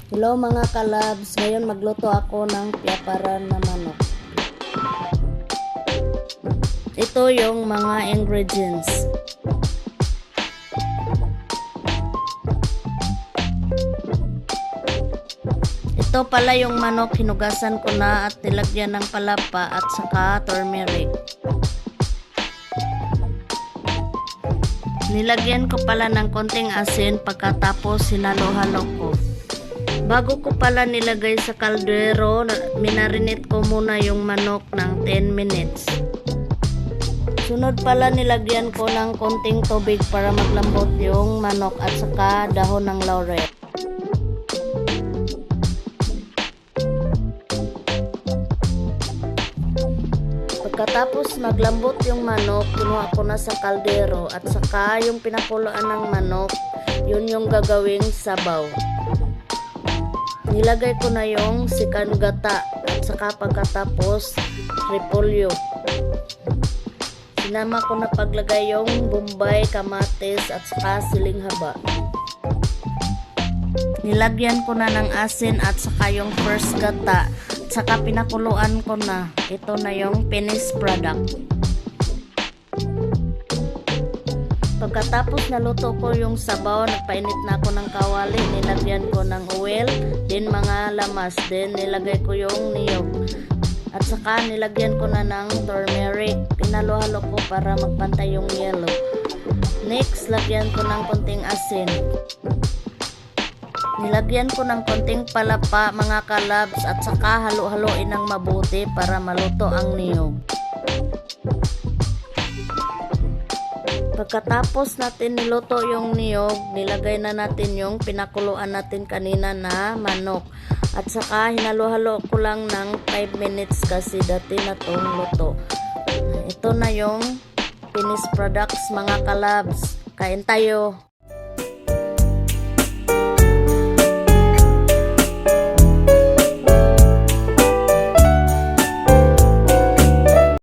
Hello mga kalabs, ngayon magluto ako ng piyaparan na manok. Ito yung mga ingredients. Ito pala yung manok, hinugasan ko na at nilagyan ng palapa at saka turmeric. Nilagyan ko pala ng konting asin pagkatapos sinalo-halo ko. Bago ko pala nilagay sa kaldero, minarinate ko muna yung manok ng 10 minutes. Sunod pala nilagyan ko ng konting tubig para maglambot yung manok at saka dahon ng laurel. Pagkatapos maglambot yung manok, kinuha ko na sa kaldero at saka yung pinakuluan ng manok, yun yung gagawing sabaw. Nilagay ko na yung sikan gata at saka pagkatapos repolyo. Sinama ko na paglagay yung bombay, kamatis at saka siling haba. Nilagyan ko na ng asin at saka yung first gata at saka pinakuluan ko na. Ito na yung finished product. Pagkatapos naluto ko yung sabaw, nagpainit na ako ng kawali, nilagyan ko ng oil, din mga lamas, din nilagay ko yung niyog. At saka nilagyan ko na ng turmeric, pinalo-halo ko para magpantay yung yellow. Next, lagyan ko ng konting asin. Nilagyan ko ng konting palapa mga kalabs at saka halo-haloin ng mabuti para maluto ang niyog. Pagkatapos natin niluto yung niyog, nilagay na natin yung pinakuluan natin kanina na manok. At saka hinalo-halo ko lang ng 5 minutes kasi dati na tong luto. Ito na yung finished products mga kalabs. Kain tayo!